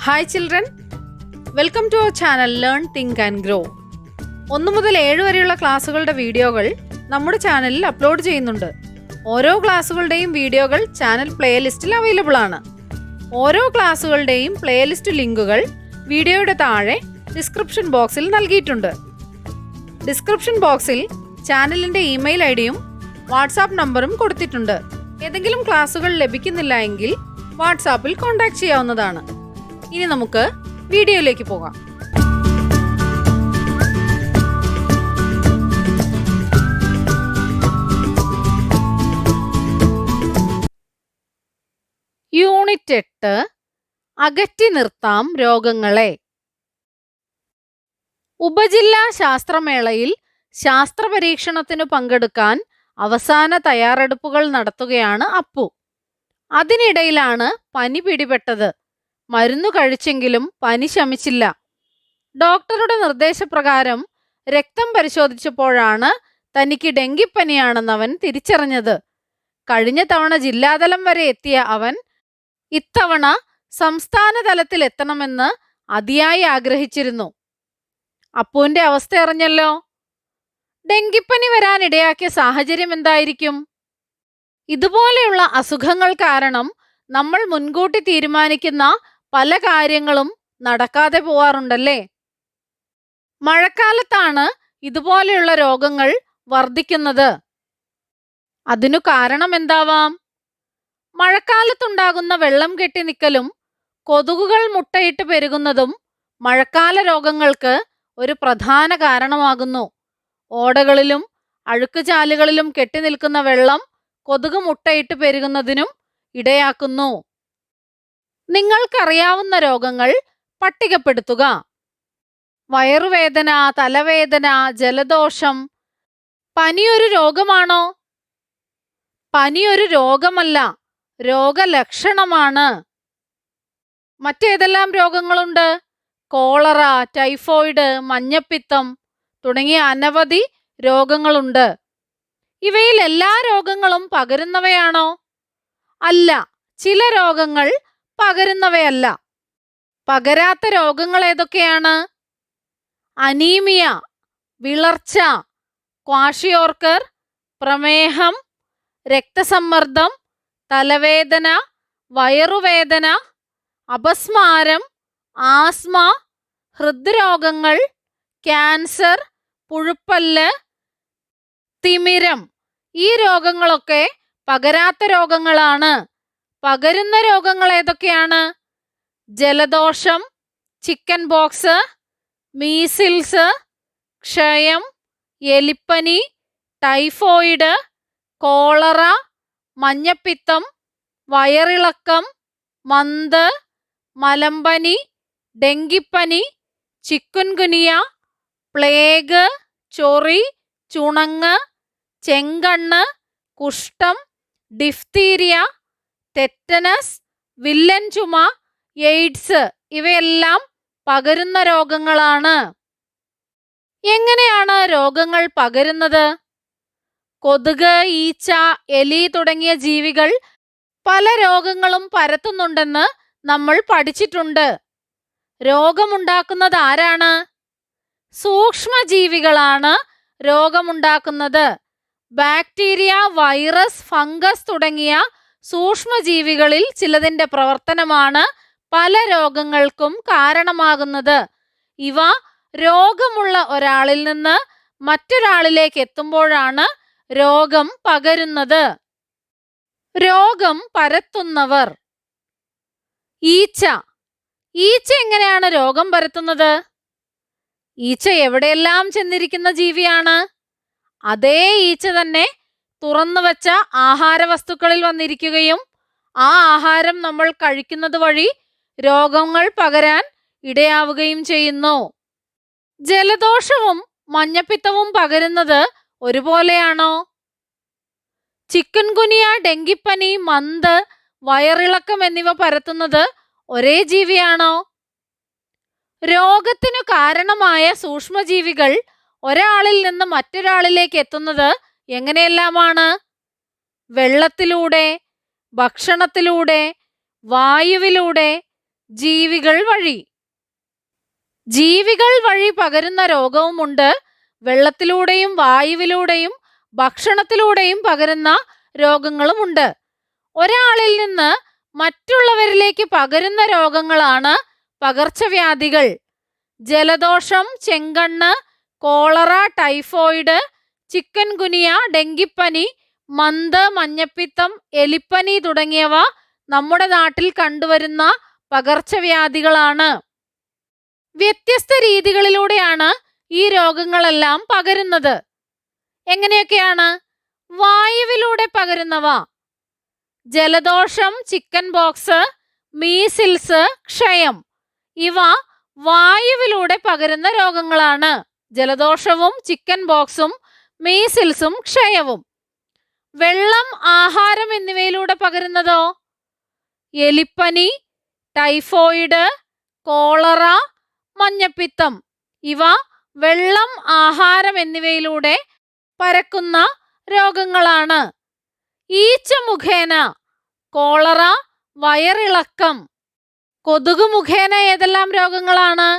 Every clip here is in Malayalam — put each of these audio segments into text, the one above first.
Hi children, welcome to our channel learn think and grow. 1 മുതൽ 7 വരെയുള്ള ക്ലാസ്സുകളുടെ വീഡിയോകൾ നമ്മുടെ ചാനലിൽ അപ്ലോഡ് ചെയ്യുന്നുണ്ട്. ഓരോ ക്ലാസ്സുകളുടെയും വീഡിയോകൾ ചാനൽ പ്ലേലിസ്റ്റിൽ അവൈലബിൾ ആണ്. ഓരോ ക്ലാസ്സുകളുടെയും പ്ലേലിസ്റ്റ് ലിങ്കുകൾ വീഡിയോയുടെ താഴെ ഡിസ്ക്രിപ്ഷൻ ബോക്സിൽ നൽകിയിട്ടുണ്ട്. ഡിസ്ക്രിപ്ഷൻ ബോക്സിൽ ചാനലിൻ്റെ ഇമെയിൽ ഐഡിയും വാട്സാപ്പ് നമ്പറും കൊടുത്തിട്ടുണ്ട്. ഏതെങ്കിലും ക്ലാസ്സുകൾ ലഭിക്കുന്നില്ല എങ്കിൽ വാട്സാപ്പിൽ കോൺടാക്ട് ചെയ്യാവുന്നതാണ്. ഇനി നമുക്ക് വീഡിയോയിലേക്ക് പോകാം. യൂണിറ്റ് 8 അകറ്റി നിർത്താം രോഗങ്ങളെ. ഉപജില്ലാ ശാസ്ത്രമേളയിൽ ശാസ്ത്ര പരീക്ഷണത്തിനു പങ്കെടുക്കാൻ അവസാന തയ്യാറെടുപ്പുകൾ നടത്തുകയാണ് അപ്പു. അതിനിടയിലാണ് പനി പിടിപെട്ടത്. മരുന്നു കഴിച്ചെങ്കിലും പനി ശമിച്ചില്ല. ഡോക്ടറുടെ നിർദ്ദേശപ്രകാരം രക്തം പരിശോധിച്ചപ്പോഴാണ് തനിക്ക് ഡെങ്കിപ്പനിയാണെന്ന് അവൻ തിരിച്ചറിഞ്ഞത്. കഴിഞ്ഞ തവണ ജില്ലാതലം വരെ എത്തിയ അവൻ ഇത്തവണ സംസ്ഥാന തലത്തിൽ എത്തണമെന്ന് അതിയായി ആഗ്രഹിച്ചിരുന്നു. അപ്പുവിന്റെ അവസ്ഥ അറിഞ്ഞല്ലോ. ഡെങ്കിപ്പനി വരാനിടയാക്കിയ സാഹചര്യം എന്തായിരിക്കും? ഇതുപോലെയുള്ള അസുഖങ്ങൾ കാരണം നമ്മൾ മുൻകൂട്ടി തീരുമാനിക്കുന്ന പല കാര്യങ്ങളും നടക്കാതെ പോവാറുണ്ടല്ലേ. മഴക്കാലത്താണ് ഇതുപോലെയുള്ള രോഗങ്ങൾ വർദ്ധിക്കുന്നത്. അതിനു കാരണം എന്താവാം? മഴക്കാലത്തുണ്ടാകുന്ന വെള്ളം കെട്ടി നിൽക്കലും കൊതുകുകൾ മുട്ടയിട്ട് പെരുകുന്നതും മഴക്കാല രോഗങ്ങൾക്ക് ഒരു പ്രധാന കാരണമാകുന്നു. ഓടകളിലും അഴുക്കുചാലുകളിലും കെട്ടിനിൽക്കുന്ന വെള്ളം കൊതുക് മുട്ടയിട്ട് പെരുകുന്നതിനും ഇടയാക്കുന്നു. നിങ്ങൾക്കറിയാവുന്ന രോഗങ്ങൾ പട്ടികപ്പെടുത്തുക. വയറുവേദന, തലവേദന, ജലദോഷം. പനിയൊരു രോഗമാണോ? പനിയൊരു രോഗമല്ല, രോഗലക്ഷണമാണ്. മറ്റേതെല്ലാം രോഗങ്ങളുണ്ട്? കോളറ, ടൈഫോയിഡ്, മഞ്ഞപ്പിത്തം തുടങ്ങിയ അനവധി രോഗങ്ങളുണ്ട്. ഇവയിൽ എല്ലാ രോഗങ്ങളും പകരുന്നവയാണോ? അല്ല, ചില രോഗങ്ങൾ പകരുന്നവയല്ല. പകരാത്ത രോഗങ്ങൾ ഏതൊക്കെയാണ്? അനീമിയ, വിളർച്ച, ക്വാഷിയോർക്കർ, പ്രമേഹം, രക്തസമ്മർദ്ദം, തലവേദന, വയറുവേദന, അപസ്മാരം, ആസ്മ, ഹൃദ്രോഗങ്ങൾ, ക്യാൻസർ, പുഴുപ്പല്ല്, തിമിരം. ഈ രോഗങ്ങളൊക്കെ പകരാത്ത രോഗങ്ങളാണ്. പകരുന്ന രോഗങ്ങൾ ഏതൊക്കെയാണ്? ജലദോഷം, ചിക്കൻ ബോക്സ്, മീസിൽസ്, ക്ഷയം, എലിപ്പനി, ടൈഫോയിഡ്, കോളറ, മഞ്ഞപ്പിത്തം, വയറിളക്കം, മന്ത്, മലമ്പനി, ഡെങ്കിപ്പനി, ചിക്കുൻഗുനിയ, പ്ലേഗ്, ചൊറി, ചുണങ്ങ്, ചെങ്കണ്ണ്, കുഷ്ഠം, ഡിഫ്തീരിയ, ടെറ്റനസ്, വില്ലൻ ചുമ, എയ്ഡ്സ് ഇവയെല്ലാം പകരുന്ന രോഗങ്ങളാണ്. എങ്ങനെയാണ് രോഗങ്ങൾ പകരുന്നത്? കൊതുക്, ഈച്ച, എലി തുടങ്ങിയ ജീവികൾ പല രോഗങ്ങളും പരത്തുന്നുണ്ടെന്ന് നമ്മൾ പഠിച്ചിട്ടുണ്ട്. രോഗമുണ്ടാക്കുന്നത് ആരാണ്? സൂക്ഷ്മജീവികളാണ് രോഗമുണ്ടാക്കുന്നത്. ബാക്ടീരിയ, വൈറസ്, ഫംഗസ് തുടങ്ങിയ സൂക്ഷ്മജീവികളിൽ ചിലതിൻ്റെ പ്രവർത്തനമാണ് പല രോഗങ്ങൾക്കും കാരണമാകുന്നത്. ഇവ രോഗമുള്ള ഒരാളിൽ നിന്ന് മറ്റൊരാളിലേക്ക് എത്തുമ്പോഴാണ് രോഗം പകരുന്നത്. രോഗം പരത്തുന്നവർ. ഈച്ച. ഈച്ച എങ്ങനെയാണ് രോഗം പരത്തുന്നത്? ഈച്ച എവിടെയെല്ലാം ചെന്നിരിക്കുന്ന ജീവിയാണ്? അതേ ഈച്ച തന്നെ തുറന്നു വച്ച ആഹാര വസ്തുക്കളിൽ വന്നിരിക്കുകയും ആ ആഹാരം നമ്മൾ കഴിക്കുന്നത് വഴി രോഗങ്ങൾ പകരാൻ ഇടയാവുകയും ചെയ്യുന്നു. ജലദോഷവും മഞ്ഞപ്പിത്തവും പകരുന്നത് ഒരുപോലെയാണോ? ചിക്കുൻഗുനിയ, ഡെങ്കിപ്പനി, മന്ത്, വയറിളക്കം എന്നിവ പരത്തുന്നത് ഒരേ ജീവിയാണോ? രോഗത്തിനു കാരണമായ സൂക്ഷ്മജീവികൾ ഒരാളിൽ നിന്ന് മറ്റൊരാളിലേക്ക് എത്തുന്നത് എങ്ങനെയെല്ലാമാണ്? വെള്ളത്തിലൂടെ, ഭക്ഷണത്തിലൂടെ, വായുവിലൂടെ, ജീവികൾ വഴി. ജീവികൾ വഴി പകരുന്ന രോഗവുമുണ്ട്. വെള്ളത്തിലൂടെയും വായുവിലൂടെയും ഭക്ഷണത്തിലൂടെയും പകരുന്ന രോഗങ്ങളുമുണ്ട്. ഒരാളിൽ നിന്ന് മറ്റുള്ളവരിലേക്ക് പകരുന്ന രോഗങ്ങളാണ് പകർച്ചവ്യാധികൾ. ജലദോഷം, ചെങ്കണ്ണ്, കോളറ, ടൈഫോയിഡ്, ചിക്കൻ ഗുനിയ, ഡെങ്കിപ്പനി, മന്ത്, മഞ്ഞപ്പിത്തം, എലിപ്പനി തുടങ്ങിയവ നമ്മുടെ നാട്ടിൽ കണ്ടുവരുന്ന പകർച്ചവ്യാധികളാണ്. വ്യത്യസ്ത രീതികളിലൂടെയാണ് ഈ രോഗങ്ങളെല്ലാം പകരുന്നത്. എങ്ങനെയൊക്കെയാണ്? വായുവിലൂടെ പകരുന്നവ: ജലദോഷം, ചിക്കൻ പോക്സ്, മീസിൽസ്, ക്ഷയം. ഇവ വായുവിലൂടെ പകരുന്ന രോഗങ്ങളാണ്. ജലദോഷവും ചിക്കൻ പോക്സും മീസിൽസും ക്ഷയവും. വെള്ളം, ആഹാരം എന്നിവയിലൂടെ പകരുന്നതോ? എലിപ്പനി, ടൈഫോയിഡ്, കോളറ, മഞ്ഞപ്പിത്തം. ഇവ വെള്ളം, ആഹാരം എന്നിവയിലൂടെ പരക്കുന്ന രോഗങ്ങളാണ്. ഈച്ച മുഖേന: കോളറ, വയറിളക്കം. കൊതുക് മുഖേന ഏതെല്ലാം രോഗങ്ങളാണ്?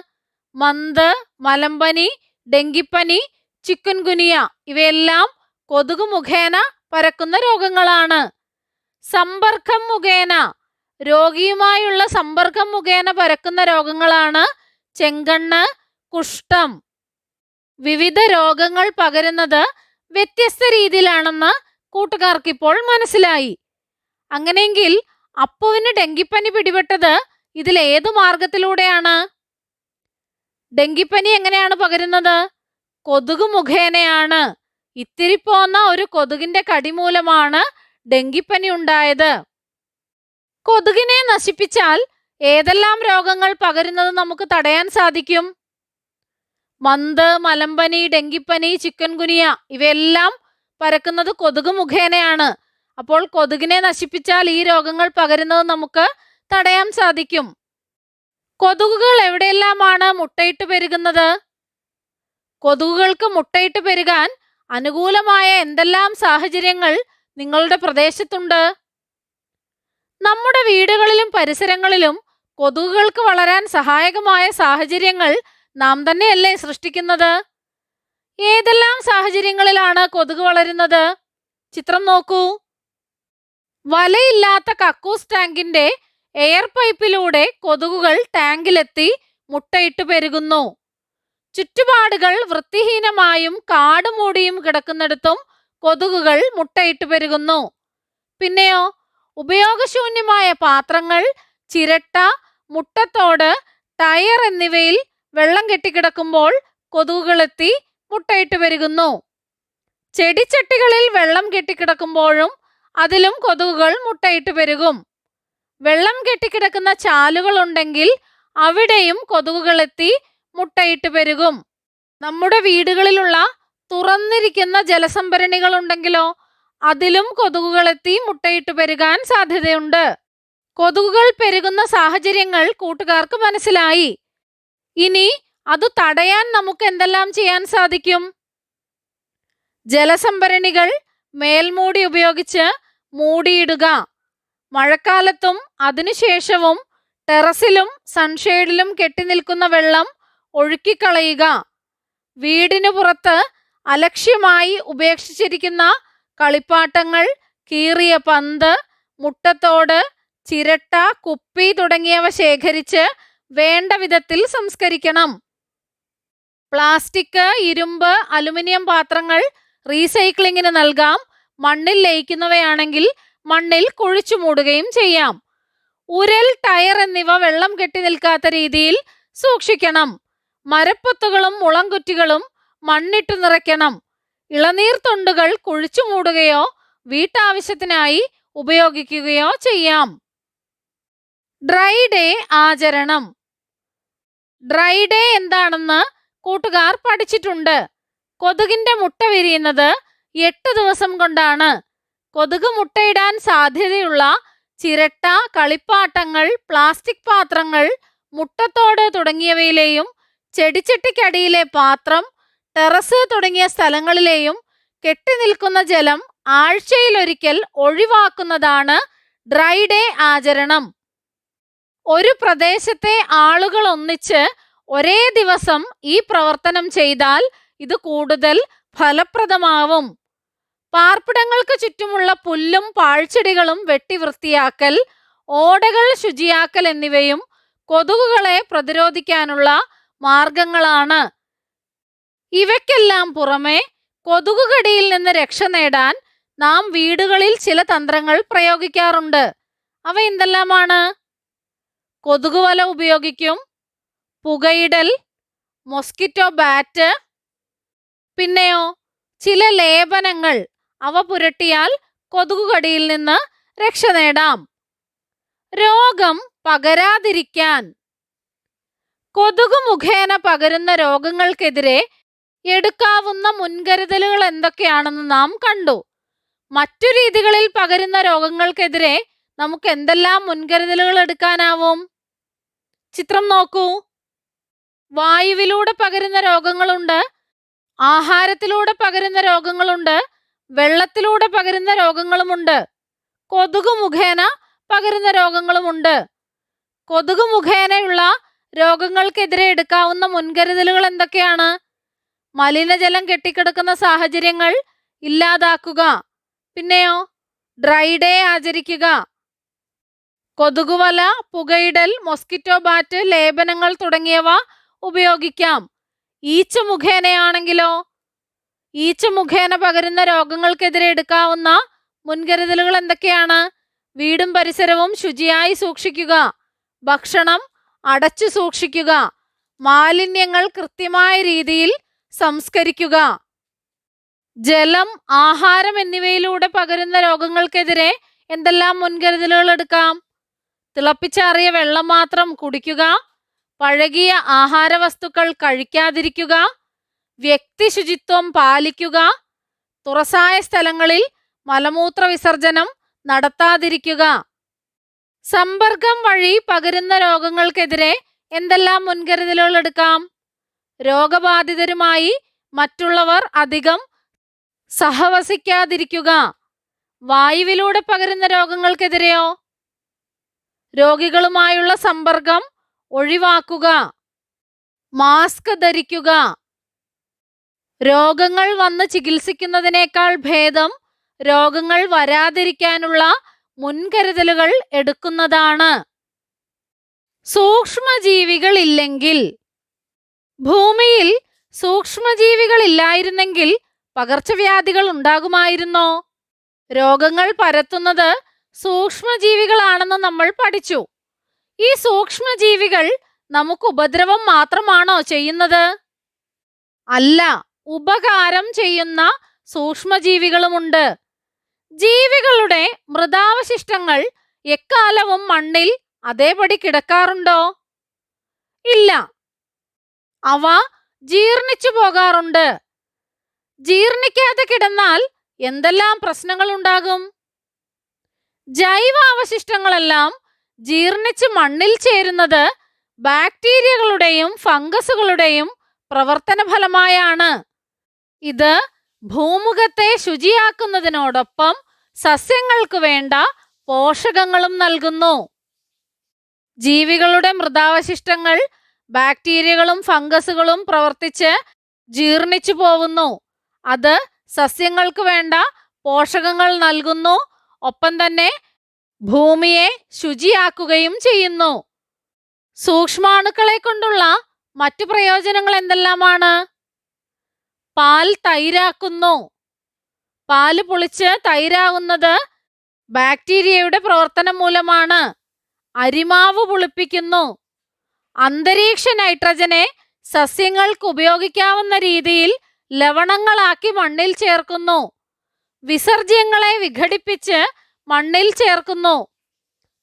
മന്ത്, മലമ്പനി, ഡെങ്കിപ്പനി, ചിക്കൻ ഗുനിയ. ഇവയെല്ലാം കൊതുക് മുഖേന പരക്കുന്ന രോഗങ്ങളാണ്. സമ്പർക്കം മുഖേന: രോഗിയുമായുള്ള സമ്പർക്കം മുഖേന പരക്കുന്ന രോഗങ്ങളാണ് ചെങ്കണ്ണ്, കുഷ്ഠം. വിവിധ രോഗങ്ങൾ പകരുന്നത് വ്യത്യസ്ത രീതിയിലാണെന്ന് കൂട്ടുകാർക്കിപ്പോൾ മനസ്സിലായി. അങ്ങനെയെങ്കിൽ അപ്പുവിന് ഡെങ്കിപ്പനി പിടിപെട്ടത് ഇതിലേതു മാർഗത്തിലൂടെയാണ്? ഡെങ്കിപ്പനി എങ്ങനെയാണ് പകരുന്നത്? കൊതുക് മുഖേനയാണ്. ഇത്തിരി പോന്ന ഒരു കൊതുകിന്റെ കടി മൂലമാണ് ഡെങ്കിപ്പനി ഉണ്ടായത്. കൊതുകിനെ നശിപ്പിച്ചാൽ ഏതെല്ലാം രോഗങ്ങൾ പകരുന്നത് നമുക്ക് തടയാൻ സാധിക്കും? മന്ത്, മലമ്പനി, ഡെങ്കിപ്പനി, ചിക്കൻ ഗുനിയ ഇവയെല്ലാം പരക്കുന്നത് കൊതുക് മുഖേനയാണ്. അപ്പോൾ കൊതുകിനെ നശിപ്പിച്ചാൽ ഈ രോഗങ്ങൾ പകരുന്നത് നമുക്ക് തടയാൻ സാധിക്കും. കൊതുകുകൾ എവിടെയെല്ലാമാണ് മുട്ടയിട്ട് പെരുകുന്നത്? കൊതുകുകൾക്ക് മുട്ടയിട്ട് പെരുകാൻ അനുകൂലമായ എന്തെല്ലാം സാഹചര്യങ്ങൾ നിങ്ങളുടെ പ്രദേശത്തുണ്ട്? നമ്മുടെ വീടുകളിലും പരിസരങ്ങളിലും കൊതുകുകൾക്ക് വളരാൻ സഹായകമായ സാഹചര്യങ്ങൾ നാം തന്നെയല്ലേ സൃഷ്ടിക്കുന്നത്? ഏതെല്ലാം സാഹചര്യങ്ങളിലാണ് കൊതുക് വളരുന്നത്? ചിത്രം നോക്കൂ. വലയില്ലാത്ത കക്കൂസ് ടാങ്കിന്റെ എയർ പൈപ്പിലൂടെ കൊതുകുകൾ ടാങ്കിലെത്തി മുട്ടയിട്ട് പെരുകുന്നു. ചുറ്റുപാടുകൾ വൃത്തിഹീനമായും കാട് മൂടിയും കിടക്കുന്നിടത്തും കൊതുകുകൾ മുട്ടയിട്ട് പെരുകുന്നു. പിന്നെയോ, ഉപയോഗശൂന്യമായ പാത്രങ്ങൾ, ചിരട്ട, മുട്ടത്തോട്, ടയർ എന്നിവയിൽ വെള്ളം കെട്ടിക്കിടക്കുമ്പോൾ കൊതുകുകളെത്തി മുട്ടയിട്ട് പെരുകുന്നു. ചെടിച്ചട്ടികളിൽ വെള്ളം കെട്ടിക്കിടക്കുമ്പോഴും അതിലും കൊതുകുകൾ മുട്ടയിട്ട് പെരുകും. വെള്ളം കെട്ടിക്കിടക്കുന്ന ചാലുകൾ ഉണ്ടെങ്കിൽ അവിടെയും കൊതുകുകളെത്തി മുട്ടയിട്ട് പെരുകും. നമ്മുടെ വീടുകളിലുള്ള തുറന്നിരിക്കുന്ന ജലസംഭരണികൾ ഉണ്ടെങ്കിലോ അതിലും കൊതുകുകളെത്തി മുട്ടയിട്ട് പെരുകാൻ സാധ്യതയുണ്ട്. കൊതുകുകൾ പെരുകുന്ന സാഹചര്യങ്ങൾ കൂട്ടുകാർക്ക് മനസ്സിലായി. ഇനി അത് തടയാൻ നമുക്ക് എന്തെല്ലാം ചെയ്യാൻ സാധിക്കും? ജലസംഭരണികൾ മേൽമൂടി ഉപയോഗിച്ച് മൂടിയിടുക. മഴക്കാലത്തും അതിനുശേഷവും ടെറസിലും സൺഷെയ്ഡിലും കെട്ടിനിൽക്കുന്ന വെള്ളം ഒഴുക്കിക്കളയുക. വീടിനു പുറത്ത് അലക്ഷ്യമായി ഉപേക്ഷിച്ചിരിക്കുന്ന കളിപ്പാട്ടങ്ങൾ, കീറിയ പന്ത്, മുട്ടത്തോട്, ചിരട്ട, കുപ്പി തുടങ്ങിയവ ശേഖരിച്ച് വേണ്ട വിധത്തിൽ സംസ്കരിക്കണം. പ്ലാസ്റ്റിക്, ഇരുമ്പ്, അലുമിനിയം പാത്രങ്ങൾ റീസൈക്ലിങ്ങിന് നൽകാം. മണ്ണിൽ ലയിക്കുന്നവയാണെങ്കിൽ മണ്ണിൽ കുഴിച്ചു മൂടുകയും ചെയ്യാം. ഉരൽ, ടയർ എന്നിവ വെള്ളം കെട്ടി നിൽക്കാത്ത രീതിയിൽ സൂക്ഷിക്കണം. മരപ്പൊത്തുകളും മുളംകുറ്റികളും മണ്ണിട്ട് നിറയ്ക്കണം. ഇളനീർ തൊണ്ടുകൾ കുഴിച്ചു മൂടുകയോ വീട്ടാവശ്യത്തിനായി ഉപയോഗിക്കുകയോ ചെയ്യാം. ഡ്രൈ ഡേ ആചരണം. ഡ്രൈ ഡേ എന്താണെന്ന് കൂട്ടുകാർ പഠിച്ചിട്ടുണ്ട്. കൊതുകിന്റെ മുട്ട വിരിയുന്നത് 8 ദിവസം കൊണ്ടാണ്. കൊതുക് മുട്ടയിടാൻ സാധ്യതയുള്ള ചിരട്ട, കളിപ്പാട്ടങ്ങൾ, പ്ലാസ്റ്റിക് പാത്രങ്ങൾ, മുട്ടത്തോട് തുടങ്ങിയവയിലെയും ചെടിച്ചട്ടിക്കടിയിലെ പാത്രം, ടെറസ് തുടങ്ങിയ സ്ഥലങ്ങളിലെയും കെട്ടിനിൽക്കുന്ന ജലം ആഴ്ചയിലൊരിക്കൽ ഒഴിവാക്കുന്നതാണ് ഡ്രൈ ഡേ ആചരണം. ഒരു പ്രദേശത്തെ ആളുകൾ ഒന്നിച്ച് ഒരേ ദിവസം ഈ പ്രവർത്തനം ചെയ്താൽ ഇത് കൂടുതൽ ഫലപ്രദമാവും. പാർപ്പിടങ്ങൾക്ക് ചുറ്റുമുള്ള പുല്ലും പാഴ്ചെടികളും വെട്ടി വൃത്തിയാക്കൽ, ഓടകൾ ശുചിയാക്കൽ എന്നിവയും കൊതുകുകളെ പ്രതിരോധിക്കാനുള്ള മാർഗങ്ങളാണ്. ഇവയ്ക്കെല്ലാം പുറമെ കൊതുകുകടിയിൽ നിന്ന് രക്ഷ നേടാൻ നാം വീടുകളിൽ ചില തന്ത്രങ്ങൾ പ്രയോഗിക്കാറുണ്ട്. അവ എന്തെല്ലാമാണ്? കൊതുകുവല ഉപയോഗിക്കും, പുകയിടൽ, മൊസ്കിറ്റോ ബാറ്റ്, പിന്നെയോ ചില ലേപനങ്ങൾ. അവ പുരട്ടിയാൽ കൊതുകുകടിയിൽ നിന്ന് രക്ഷ നേടാം. രോഗം പകരാതിരിക്കാൻ കൊതുകു മുഖേന പകരുന്ന രോഗങ്ങൾക്കെതിരെ എടുക്കാവുന്ന മുൻകരുതലുകൾ എന്തൊക്കെയാണെന്ന് നാം കണ്ടു. മറ്റു രീതികളിൽ പകരുന്ന രോഗങ്ങൾക്കെതിരെ നമുക്ക് എന്തെല്ലാം മുൻകരുതലുകൾ എടുക്കാനാവും? ചിത്രം നോക്കൂ. വായുവിലൂടെ പകരുന്ന രോഗങ്ങളുണ്ട്, ആഹാരത്തിലൂടെ പകരുന്ന രോഗങ്ങളുണ്ട്, വെള്ളത്തിലൂടെ പകരുന്ന രോഗങ്ങളുമുണ്ട്, കൊതുകു മുഖേന പകരുന്ന രോഗങ്ങളുമുണ്ട്. കൊതുകു മുഖേനയുള്ള രോഗങ്ങൾക്കെതിരെ എടുക്കാവുന്ന മുൻകരുതലുകൾ എന്തൊക്കെയാണ്? മലിനജലം കെട്ടിക്കിടക്കുന്ന സാഹചര്യങ്ങൾ ഇല്ലാതാക്കുക, പിന്നെയോ ഡ്രൈ ഡേ ആചരിക്കുക. കൊതുകുവല, പുകയിടൽ, മൊസ്കിറ്റോ ബാറ്റ്, ലേപനങ്ങൾ തുടങ്ങിയവ ഉപയോഗിക്കാം. ഈച്ച മുഖേനയാണെങ്കിലോ? ഈച്ച മുഖേന പകരുന്ന രോഗങ്ങൾക്കെതിരെ എടുക്കാവുന്ന മുൻകരുതലുകൾ എന്തൊക്കെയാണ്? വീടും പരിസരവും ശുചിയായി സൂക്ഷിക്കുക, ഭക്ഷണം അടച്ചു സൂക്ഷിക്കുക, മാലിന്യങ്ങൾ കൃത്യമായ രീതിയിൽ സംസ്കരിക്കുക. ജലം, ആഹാരം എന്നിവയിലൂടെ പകരുന്ന രോഗങ്ങൾക്കെതിരെ എന്തെല്ലാം മുൻകരുതലുകൾ എടുക്കാം? തിളപ്പിച്ചാറിയ വെള്ളം മാത്രം കുടിക്കുക, പഴകിയ ആഹാരവസ്തുക്കൾ കഴിക്കാതിരിക്കുക, വ്യക്തി ശുചിത്വം പാലിക്കുക, തുറസായ സ്ഥലങ്ങളിൽ മലമൂത്ര വിസർജനം നടത്താതിരിക്കുക. സമ്പർക്കം വഴി പകരുന്ന രോഗങ്ങൾക്കെതിരെ എന്തെല്ലാം മുൻകരുതലുകൾ എടുക്കാം? രോഗബാധിതരുമായി മറ്റുള്ളവർ അധികം സഹവസിക്കാതിരിക്കുക. വായുവിലൂടെ പകരുന്ന രോഗങ്ങൾക്കെതിരെയോ? രോഗികളുമായുള്ള സമ്പർക്കം ഒഴിവാക്കുക, മാസ്ക് ധരിക്കുക. രോഗങ്ങൾ വന്ന് ചികിത്സിക്കുന്നതിനേക്കാൾ ഭേദം രോഗങ്ങൾ വരാതിരിക്കാനുള്ള മുൻകരുതലുകൾ എടുക്കുന്നതാണ്. സൂക്ഷ്മജീവികൾ ഇല്ലെങ്കിൽ, ഭൂമിയിൽ സൂക്ഷ്മജീവികൾ ഇല്ലായിരുന്നെങ്കിൽ പകർച്ചവ്യാധികൾ ഉണ്ടാകുമായിരുന്നോ? രോഗങ്ങൾ പരത്തുന്നത് സൂക്ഷ്മജീവികളാണെന്ന് നമ്മൾ പഠിച്ചു. ഈ സൂക്ഷ്മജീവികൾ നമുക്ക് ഉപദ്രവം മാത്രമാണോ ചെയ്യുന്നത്? അല്ല, ഉപകാരം ചെയ്യുന്ന സൂക്ഷ്മജീവികളുമുണ്ട്. ജീവികളുടെ മൃതാവശിഷ്ടങ്ങൾ എക്കാലവും മണ്ണിൽ അതേപടി കിടക്കാറുണ്ടോ? ഇല്ല, അവ ജീർണിച്ചു പോകാറുണ്ട്. ജീർണിക്കാതെ കിടന്നാൽ എന്തെല്ലാം പ്രശ്നങ്ങൾ ഉണ്ടാകും? ജൈവാവശിഷ്ടങ്ങളെല്ലാം ജീർണിച്ച് മണ്ണിൽ ചേരുന്നത് ബാക്ടീരിയകളുടെയും ഫംഗസുകളുടെയും പ്രവർത്തന ഫലമായാണ്. ഇത് ഭൂമുഖത്തെ ശുചിയാക്കുന്നതിനോടൊപ്പം സസ്യങ്ങൾക്ക് വേണ്ട പോഷകങ്ങളും നൽകുന്നു. ജീവികളുടെ മൃതാവശിഷ്ടങ്ങൾ ബാക്ടീരിയകളും ഫംഗസുകളും പ്രവർത്തിച്ച് ജീർണിച്ചു പോവുന്നു. അത് സസ്യങ്ങൾക്ക് വേണ്ട പോഷകങ്ങൾ നൽകുന്നു, ഒപ്പം തന്നെ ഭൂമിയെ ശുചിയാക്കുകയും ചെയ്യുന്നു. സൂക്ഷ്മാണുക്കളെ കൊണ്ടുള്ള മറ്റു പ്രയോജനങ്ങൾ എന്തെല്ലാമാണ്? പാൽ തൈരാക്കുന്നു. പാല് പുളിച്ച് തൈരാകുന്നത് ബാക്ടീരിയയുടെ പ്രവർത്തനം മൂലമാണ്. അരിമാവ് പുളിപ്പിക്കുന്നു. അന്തരീക്ഷ നൈട്രജനെ സസ്യങ്ങൾക്ക് ഉപയോഗിക്കാവുന്ന രീതിയിൽ ലവണങ്ങളാക്കി മണ്ണിൽ ചേർക്കുന്നു. വിസർജ്യങ്ങളെ വിഘടിപ്പിച്ച് മണ്ണിൽ ചേർക്കുന്നു.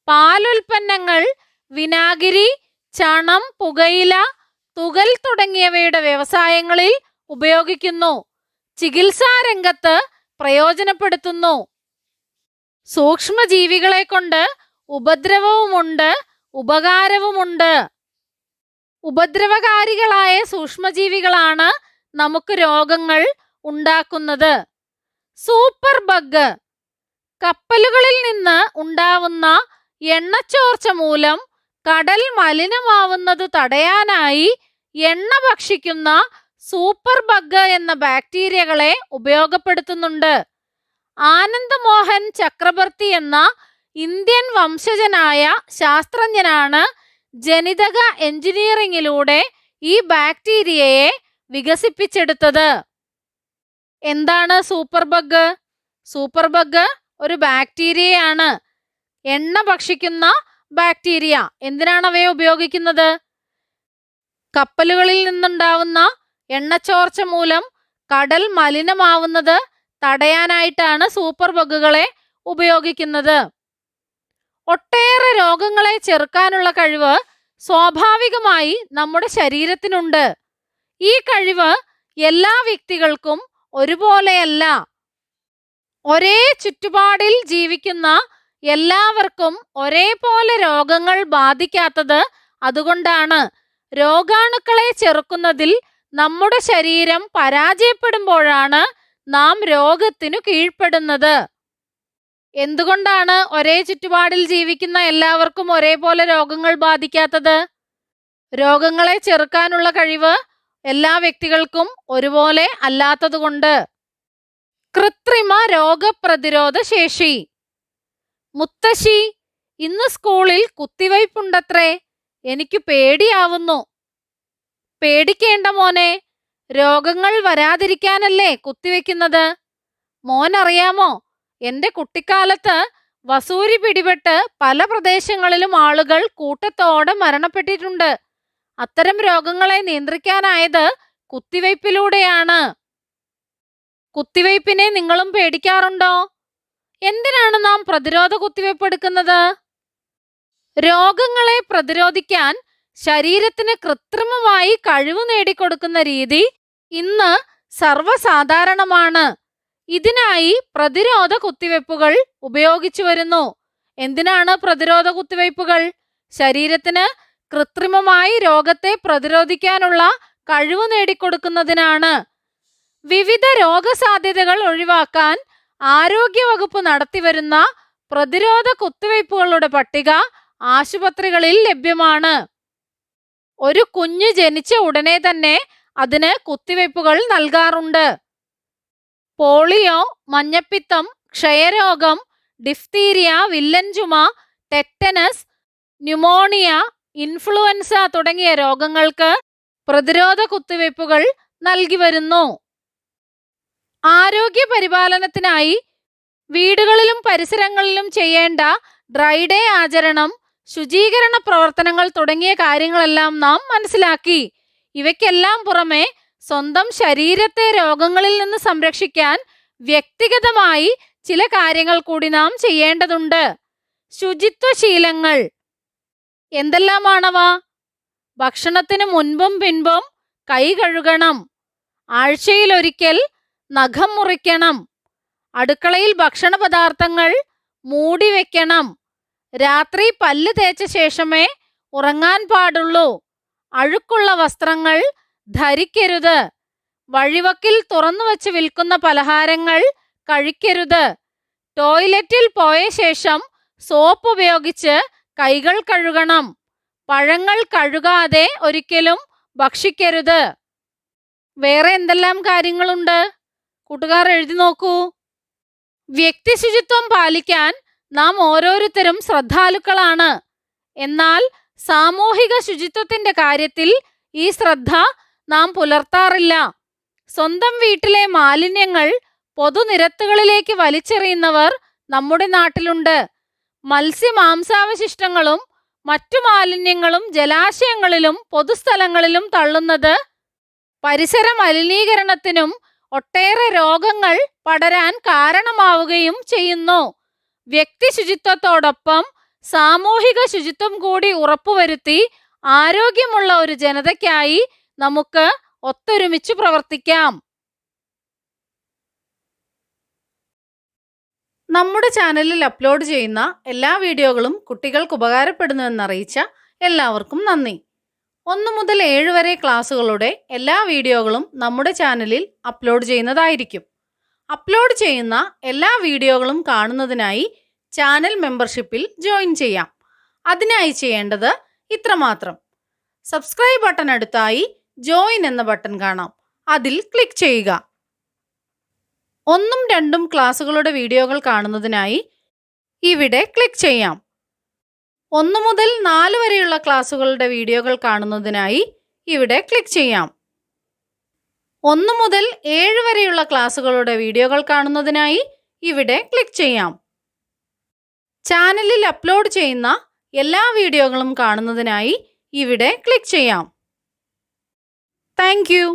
പാലുൽപ്പന്നങ്ങൾ, വിനാഗിരി, ചണം, പുകയില, തുകൽ തുടങ്ങിയവയുടെ വ്യവസായങ്ങളിൽ ഉപയോഗിക്കുന്നു. ചികിത്സാരംഗത്ത് പ്രയോജനപ്പെടുത്തുന്നു. സൂക്ഷ്മജീവികളെ കൊണ്ട് ഉപദ്രവവുമുണ്ട്, ഉപകാരവുമുണ്ട്. ഉപദ്രവകാരികളായ സൂക്ഷ്മജീവികളാണ് നമുക്ക് രോഗങ്ങൾ ഉണ്ടാക്കുന്നത്. സൂപ്പർ ബഗ്, കപ്പലുകളിൽ നിന്ന് ഉണ്ടാവുന്ന എണ്ണച്ചോർച്ച മൂലം കടൽ മലിനമാവുന്നത് തടയാനായി എണ്ണ ഭക്ഷിക്കുന്ന സൂപ്പർ ബഗ് എന്ന ബാക്ടീരിയകളെ ഉപയോഗപ്പെടുത്തുന്നുണ്ട്. ആനന്ദ് മോഹൻ ചക്രബർത്തി എന്ന ഇന്ത്യൻ വംശജനായ ശാസ്ത്രജ്ഞനാണ് ജനിതക എഞ്ചിനീയറിംഗിലൂടെ ഈ ബാക്ടീരിയയെ വികസിപ്പിച്ചെടുത്തത്. എന്താണ് സൂപ്പർ ബഗ്? സൂപ്പർ ബഗ് ഒരു ബാക്ടീരിയയാണ്. എണ്ണ ഭക്ഷിക്കുന്ന ബാക്ടീരിയ. എന്തിനാണ് അവയെ ഉപയോഗിക്കുന്നത്? കപ്പലുകളിൽ നിന്നുണ്ടാവുന്ന എണ്ണച്ചോർച്ച മൂലം കടൽ മലിനമാവുന്നത് തടയാനായിട്ടാണ് സൂപ്പർ ബഗുകളെ ഉപയോഗിക്കുന്നത്. ഒട്ടേറെ രോഗങ്ങളെ ചെറുക്കാനുള്ള കഴിവ് സ്വാഭാവികമായി നമ്മുടെ ശരീരത്തിനുണ്ട്. ഈ കഴിവ് എല്ലാ വ്യക്തികൾക്കും ഒരുപോലെയല്ല. ഒരേ ചുറ്റുപാടിൽ ജീവിക്കുന്ന എല്ലാവർക്കും ഒരേപോലെ രോഗങ്ങൾ ബാധിക്കാത്തത് അതുകൊണ്ടാണ്. രോഗാണുക്കളെ ചെറുക്കുന്നതിൽ നമ്മുടെ ശരീരം പരാജയപ്പെടുമ്പോഴാണ് നാം രോഗത്തിനു കീഴ്പ്പെടുന്നത്. എന്തുകൊണ്ടാണ് ഒരേ ചുറ്റുപാടിൽ ജീവിക്കുന്ന എല്ലാവർക്കും ഒരേപോലെ രോഗങ്ങൾ ബാധിക്കാത്തത്? രോഗങ്ങളെ ചെറുക്കാനുള്ള കഴിവ് എല്ലാ വ്യക്തികൾക്കും ഒരുപോലെ അല്ലാത്തതുകൊണ്ട്. കൃത്രിമ രോഗപ്രതിരോധ ശേഷി. മുത്തശ്ശി, ഇന്ന് സ്കൂളിൽ കുത്തിവയ്പുണ്ടത്രേ, എനിക്ക് പേടിയാവുന്നു. പേടിക്കേണ്ട മോനെ, രോഗങ്ങൾ വരാതിരിക്കാനല്ലേ കുത്തിവെക്കുന്നത്. മോനറിയാമോ, എൻ്റെ കുട്ടിക്കാലത്ത് വസൂരി പിടിപെട്ട് പല പ്രദേശങ്ങളിലും ആളുകൾ കൂട്ടത്തോടെ മരണപ്പെട്ടിട്ടുണ്ട്. അത്തരം രോഗങ്ങളെ നിയന്ത്രിക്കാനായത് കുത്തിവയ്പിലൂടെയാണ്. കുത്തിവയ്പിനെ നിങ്ങളും പേടിക്കാറുണ്ടോ? എന്തിനാണ് നാം പ്രതിരോധ കുത്തിവയ്പ് എടുക്കുന്നത്? രോഗങ്ങളെ പ്രതിരോധിക്കാൻ ശരീരത്തിന് കൃത്രിമമായി കഴിവ് നേടിക്കൊടുക്കുന്ന രീതി ഇന്ന് സർവ്വസാധാരണമാണ്. ഇതിനായി പ്രതിരോധ കുത്തിവയ്പ്പുകൾ ഉപയോഗിച്ചു വരുന്നു. എന്തിനാണ് പ്രതിരോധ കുത്തിവയ്പ്പുകൾ? ശരീരത്തിന് കൃത്രിമമായി രോഗത്തെ പ്രതിരോധിക്കാനുള്ള കഴിവ് നേടിക്കൊടുക്കുന്നതിനാണ്. വിവിധ രോഗസാധ്യതകൾ ഒഴിവാക്കാൻ ആരോഗ്യവകുപ്പ് നടത്തിവരുന്ന പ്രതിരോധ കുത്തിവയ്പ്പുകളുടെ പട്ടിക ആശുപത്രികളിൽ ലഭ്യമാണ്. ഒരു കുഞ്ഞ് ജനിച്ച ഉടനെ തന്നെ അതിന് കുത്തിവയ്പ്പുകൾ നൽകാറുണ്ട്. പോളിയോ, മഞ്ഞപ്പിത്തം, ക്ഷയരോഗം, ഡിഫ്തീരിയ, വില്ലൻ ചുമ, ടെറ്റനസ്, ന്യൂമോണിയ, ഇൻഫ്ലുവൻസ തുടങ്ങിയ രോഗങ്ങൾക്ക് പ്രതിരോധ കുത്തിവയ്പ്പുകൾ നൽകി വരുന്നു. ആരോഗ്യ പരിപാലനത്തിനായി വീടുകളിലും പരിസരങ്ങളിലും ചെയ്യേണ്ട ഡ്രൈ ഡേ ആചരണം, ശുചീകരണ പ്രവർത്തനങ്ങൾ തുടങ്ങിയ കാര്യങ്ങളെല്ലാം നാം മനസ്സിലാക്കി. ഇവയ്ക്കെല്ലാം പുറമെ സ്വന്തം ശരീരത്തെ രോഗങ്ങളിൽ നിന്ന് സംരക്ഷിക്കാൻ വ്യക്തിഗതമായി ചില കാര്യങ്ങൾ കൂടി നാം ചെയ്യേണ്ടതുണ്ട്. ശുചിത്വശീലങ്ങൾ എന്തെല്ലാമാണവ? ഭക്ഷണത്തിന് മുൻപും പിൻപും കൈ കഴുകണം. ആഴ്ചയിലൊരിക്കൽ നഖം മുറിക്കണം. അടുക്കളയിൽ ഭക്ഷണ പദാർത്ഥങ്ങൾ മൂടി വെക്കണം. രാത്രി പല്ല് തേച്ച ശേഷമേ ഉറങ്ങാൻ പാടുള്ളൂ. അഴുക്കുള്ള വസ്ത്രങ്ങൾ ധരിക്കരുത്. വഴിവക്കിൽ തുറന്നു വച്ച് വിൽക്കുന്ന പലഹാരങ്ങൾ കഴിക്കരുത്. ടോയ്ലറ്റിൽ പോയ ശേഷം സോപ്പ് ഉപയോഗിച്ച് കൈകൾ കഴുകണം. പഴങ്ങൾ കഴുകാതെ ഒരിക്കലും ഭക്ഷിക്കരുത്. വേറെ എന്തെല്ലാം കാര്യങ്ങളുണ്ട്? കൂട്ടുകാർ എഴുതി നോക്കൂ. വ്യക്തി ശുചിത്വം പാലിക്കാൻ നാം ഓരോരുത്തരും ശ്രദ്ധാലുക്കളാണ്. എന്നാൽ സാമൂഹിക ശുചിത്വത്തിന്റെ കാര്യത്തിൽ ഈ ശ്രദ്ധ നാം പുലർത്താറില്ല. സ്വന്തം വീട്ടിലെ മാലിന്യങ്ങൾ പൊതുനിരത്തുകളിലേക്ക് വലിച്ചെറിയുന്നവർ നമ്മുടെ നാട്ടിലുണ്ട്. മത്സ്യമാംസാവശിഷ്ടങ്ങളും മറ്റു മാലിന്യങ്ങളും ജലാശയങ്ങളിലും പൊതുസ്ഥലങ്ങളിലും തള്ളുന്നത് പരിസര മലിനീകരണത്തിനും ഒട്ടേറെ രോഗങ്ങൾ പടരാൻ കാരണമാവുകയും ചെയ്യുന്നു. വ്യക്തി ശുചിത്വത്തോടൊപ്പം സാമൂഹിക ശുചിത്വം കൂടി ഉറപ്പുവരുത്തി ആരോഗ്യമുള്ള ഒരു ജനതയ്ക്കായി നമുക്ക് ഒത്തൊരുമിച്ച് പ്രവർത്തിക്കാം. നമ്മുടെ ചാനലിൽ അപ്ലോഡ് ചെയ്യുന്ന എല്ലാ വീഡിയോകളും കുട്ടികൾക്ക് ഉപകാരപ്പെടുന്നുവെന്നറിയിച്ച എല്ലാവർക്കും നന്ദി. 1 മുതൽ 7 വരെ ക്ലാസ്സുകളുടെ എല്ലാ വീഡിയോകളും നമ്മുടെ ചാനലിൽ അപ്ലോഡ് ചെയ്യുന്നതായിരിക്കും. അപ്ലോഡ് ചെയ്യുന്ന എല്ലാ വീഡിയോകളും കാണുന്നതിനായി ചാനൽ മെമ്പർഷിപ്പിൽ ജോയിൻ ചെയ്യാം. അതിനായി ചെയ്യേണ്ടത് ഇത്രമാത്രം. സബ്സ്ക്രൈബ് ബട്ടൺ അടുത്തായി ജോയിൻ എന്ന ബട്ടൺ കാണാം. അതിൽ ക്ലിക്ക് ചെയ്യുക. 1ഉം 2ഉം ക്ലാസ്സുകളുടെ വീഡിയോകൾ കാണുന്നതിനായി ഇവിടെ ക്ലിക്ക് ചെയ്യാം. 1 മുതൽ 4 വരെയുള്ള ക്ലാസ്സുകളുടെ വീഡിയോകൾ കാണുന്നതിനായി ഇവിടെ ക്ലിക്ക് ചെയ്യാം. 1 മുതൽ 7 വരെയുള്ള ക്ലാസ്സുകളുടെ വീഡിയോകൾ കാണുന്നതിനായി ഇവിടെ ക്ലിക്ക് ചെയ്യാം. ചാനലിൽ അപ്ലോഡ് ചെയ്യുന്ന എല്ലാ വീഡിയോകളും കാണുന്നതിനായി ഇവിടെ ക്ലിക്ക് ചെയ്യാം. Thank you.